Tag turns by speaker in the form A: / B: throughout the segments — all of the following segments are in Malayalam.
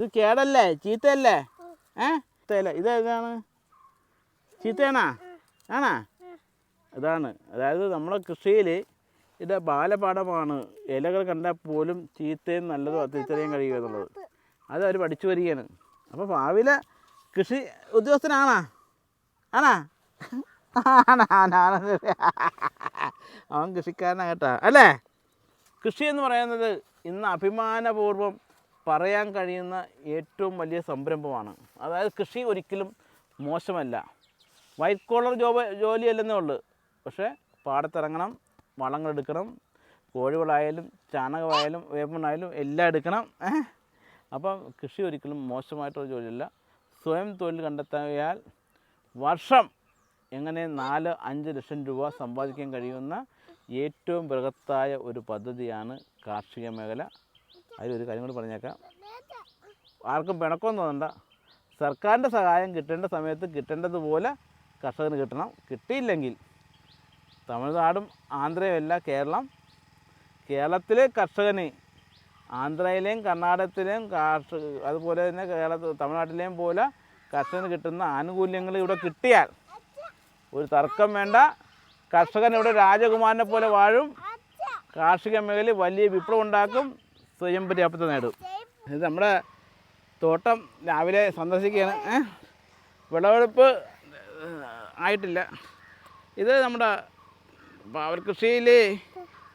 A: ഇത് കേടല്ലേ, ചീത്തയല്ലേ? ചീത്തയല്ല. ഇതേതാണ്? ചീത്തയാണാ? ആണാ? അതാണ്. അതായത് നമ്മുടെ കൃഷിയിൽ ഇത് ബാലപാഠമാണ്. ഇലകൾ കണ്ടാൽ പോലും ചീത്തയും നല്ലതും തിരിച്ചറിയാൻ കഴിയുക എന്നുള്ളത്. അത് അവർ പഠിച്ചു വരികയാണ്. അപ്പോൾ ഭാവിയിലെ കൃഷി ഉദ്യോഗസ്ഥനാണാ? ആണാ? അവൻ കൃഷിക്കാരനാണ് കേട്ടോ, അല്ലേ? കൃഷി എന്ന് പറയുന്നത് ഇന്ന് അഭിമാനപൂർവ്വം പറയാൻ കഴിയുന്ന ഏറ്റവും വലിയ സംരംഭമാണ്. അതായത് കൃഷി ഒരിക്കലും മോശമല്ല. വൈറ്റ് കോളർ ജോലിയല്ലെന്നേ ഉള്ളൂ. പക്ഷേ പാടത്തിറങ്ങണം, വളങ്ങളെടുക്കണം, കോഴികളായാലും ചാണകമായാലും വേപ്പണ്ണായാലും എല്ലാം എടുക്കണം. അപ്പം കൃഷി ഒരിക്കലും മോശമായിട്ടുള്ള ജോലിയല്ല. സ്വയം തൊഴിൽ കണ്ടെത്തിയാൽ വർഷം എങ്ങനെ 4-5 ലക്ഷം രൂപ സമ്പാദിക്കാൻ കഴിയുന്ന ഏറ്റവും ബൃഹത്തായ ഒരു പദ്ധതിയാണ് കാർഷിക മേഖല. അതിലൊരു കാര്യം കൂടി പറഞ്ഞേക്കാം, ആർക്കും പിണക്കമൊന്നും തോന്നണ്ട. സർക്കാരിൻ്റെ സഹായം കിട്ടേണ്ട സമയത്ത് കിട്ടേണ്ടതുപോലെ കർഷകന് കിട്ടണം. കിട്ടിയില്ലെങ്കിൽ തമിഴ്നാടും ആന്ധ്രയും അല്ല കേരളം. കേരളത്തിലെ കർഷകന് ആന്ധ്രയിലെയും കർണാടകത്തിലെയും അതുപോലെ തന്നെ തമിഴ്നാട്ടിലെയും പോലെ കർഷകന് കിട്ടുന്ന ആനുകൂല്യങ്ങൾ ഇവിടെ കിട്ടിയാൽ ഒരു തർക്കം വേണ്ട. കർഷകൻ ഇവിടെ രാജകുമാരനെ പോലെ വാഴും. കാർഷിക മേഖലയിൽ വലിയ വിപ്ലവം ഉണ്ടാക്കും, സ്വയം പര്യാപ്തത നേടും. ഇത് നമ്മുടെ തോട്ടം രാവിലെ സന്ദർശിക്കുകയാണ്. വിളവെടുപ്പ് ആയിട്ടില്ല. ഇത് നമ്മുടെ പവർ കൃഷിയിൽ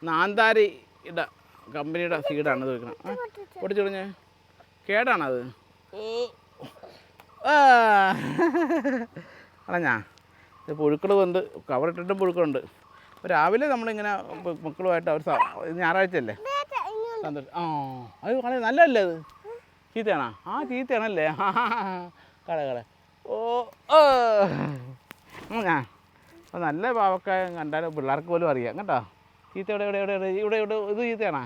A: നാന്താരിയുടെ കമ്പനിയുടെ സീഡാണ് ഇത് വെക്കണം. പൊടിച്ചു തുടങ്ങി കേടാണത്. കളഞ്ഞാ ഇത് പുഴുക്കൾ കൊണ്ട് കവറിട്ടിട്ടും പുഴുക്കളുണ്ട്. അപ്പോൾ രാവിലെ നമ്മളിങ്ങനെ മക്കളുമായിട്ട് അവർ ഞായറാഴ്ചയല്ലേ സന്തോഷം. അത് കളയ നല്ലതല്ലേ? അത് ചീത്തയാണോ? ചീത്തയാണല്ലേ? കള ഞാൻ അപ്പോൾ നല്ല പാവക്കായ കണ്ടാലും പിള്ളേർക്ക് പോലും അറിയാം കേട്ടോ. ചീത്ത ഇവിടെ ഇത് ചീത്തയാണോ?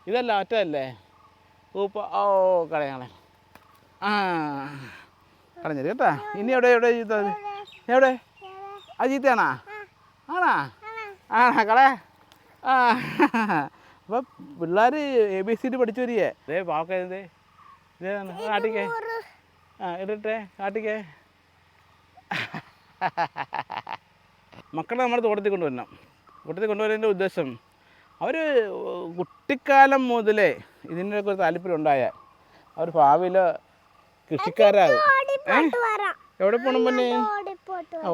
A: ഇതല്ല ഒറ്റതല്ലേ? കളയാ കളഞ്ഞത് കേട്ടോ. ഇനി എവിടെ ചീത്ത? എവിടെ? അത് ചീത്തയാണോ? ആണാ കളേ? അപ്പം പിള്ളേർ ABCD പഠിച്ചു വരികയെ. അതേ പാവക്കായ ഇതേതാണ്. കാട്ടിക്കേ, ഇടട്ടെ, കാട്ടിക്കേ. മക്കളെ നമ്മുടെ തോട്ടത്തിൽ കൊണ്ടുവരണം. തോട്ടത്തിൽ കൊണ്ടുവരുന്നതിൻ്റെ ഉദ്ദേശം അവർ കുട്ടിക്കാലം മുതലേ ഇതിൻ്റെയൊക്കെ ഒരു താല്പര്യം ഉണ്ടായാൽ അവർ ഭാവിയിൽ കൃഷിക്കാരാകും. എവിടെ പോകണം പിന്നെ?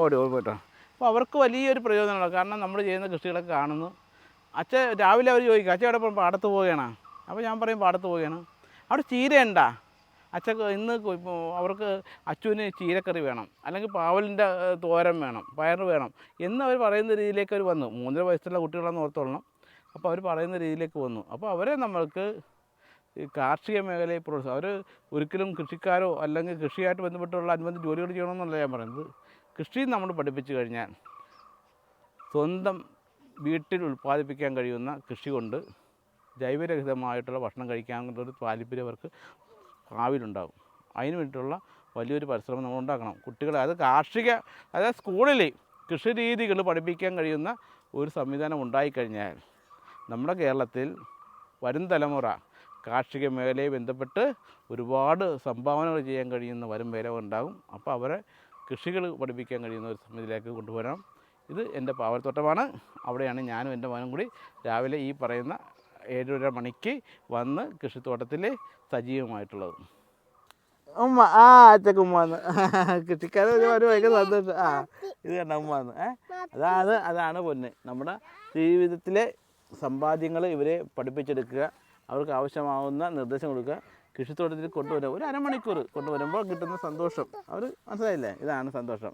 A: ഓടി പോയിട്ടോ. അപ്പോൾ അവർക്ക് വലിയൊരു പ്രയോജനമാണ്. കാരണം നമ്മൾ ചെയ്യുന്ന കൃഷികളൊക്കെ കാണുന്നു. അച്ഛൻ രാവിലെ അവർ ചോദിക്കും, അച്ഛൻ എവിടെ പോകും? പാടത്ത് പോവുകയാണ്. അപ്പോൾ ഞാൻ പറയും പാടത്ത് പോവുകയാണ്. അവിടെ ചീരയുണ്ടാ? അച്ഛൻ ഇന്ന് അവർക്ക് അച്ചുവിന് ചീരക്കറി വേണം, അല്ലെങ്കിൽ പാവലിൻ്റെ തോരൻ വേണം, പയർ വേണം എന്നവർ പറയുന്ന രീതിയിലേക്ക് അവർ വന്നു. 3.5 വയസ്സുള്ള കുട്ടികളാണെന്ന് ഓർത്തോളണം. അപ്പോൾ അവർ പറയുന്ന രീതിയിലേക്ക് വന്നു. അപ്പോൾ അവരെ നമ്മൾക്ക് കാർഷിക മേഖലയെ പ്രോത്സാഹനം. അവർ ഒരിക്കലും കൃഷിക്കാരോ അല്ലെങ്കിൽ കൃഷിയായിട്ട് ബന്ധപ്പെട്ടുള്ള അനുബന്ധ ജോലികൾ ചെയ്യണമെന്നല്ല ഞാൻ പറയുന്നത്. കൃഷി നമ്മൾ പഠിപ്പിച്ചു കഴിഞ്ഞാൽ സ്വന്തം വീട്ടിൽ ഉൽപ്പാദിപ്പിക്കാൻ കഴിയുന്ന കൃഷി കൊണ്ട് ജൈവരഹിതമായിട്ടുള്ള ഭക്ഷണം കഴിക്കാനുള്ളൊരു താല്പര്യം അവർക്ക് ഭാവിയിലുണ്ടാകും. അതിന് വേണ്ടിയിട്ടുള്ള വലിയൊരു പരിശ്രമം നമ്മൾ ഉണ്ടാക്കണം. കുട്ടികളെ അതായത് സ്കൂളിൽ കൃഷി രീതികൾ പഠിപ്പിക്കാൻ കഴിയുന്ന ഒരു സംവിധാനം ഉണ്ടായിക്കഴിഞ്ഞാൽ നമ്മുടെ കേരളത്തിൽ വരും തലമുറ കാർഷിക മേഖലയെ ബന്ധപ്പെട്ട് ഒരുപാട് സംഭാവനകൾ ചെയ്യാൻ കഴിയുന്ന വരും പേര ഉണ്ടാകും. അപ്പോൾ അവരെ കൃഷികൾ പഠിപ്പിക്കാൻ കഴിയുന്ന ഒരു സമിതിയിലേക്ക് കൊണ്ടുവരണം. ഇത് എൻ്റെ പാവൽത്തോട്ടമാണ്. അവിടെയാണ് ഞാനും എൻ്റെ മകനും കൂടി രാവിലെ ഈ പറയുന്ന 7:30 മണിക്ക് വന്ന് കൃഷിത്തോട്ടത്തിൽ സജീവമായിട്ടുള്ളത്. ഉമ്മ അച്ഛക്ക് ഉമ്മ വന്ന് കൃഷിക്കാരെ ഭയങ്കര സന്തോഷം. ഇത് കണ്ട ഉമ്മ വന്ന് അതാണ് പൊന്ന്. നമ്മുടെ ജീവിതത്തിലെ സമ്പാദ്യങ്ങൾ ഇവരെ പഠിപ്പിച്ചെടുക്കുക, അവർക്ക് ആവശ്യമാവുന്ന നിർദ്ദേശം കൊടുക്കുക, കൃഷിത്തോട്ടത്തിൽ കൊണ്ടുവരിക. ഒരു 1/2 മണിക്കൂർ കൊണ്ടുവരുമ്പോൾ കിട്ടുന്ന സന്തോഷം അവർ മനസ്സിലായില്ലേ? ഇതാണ് സന്തോഷം.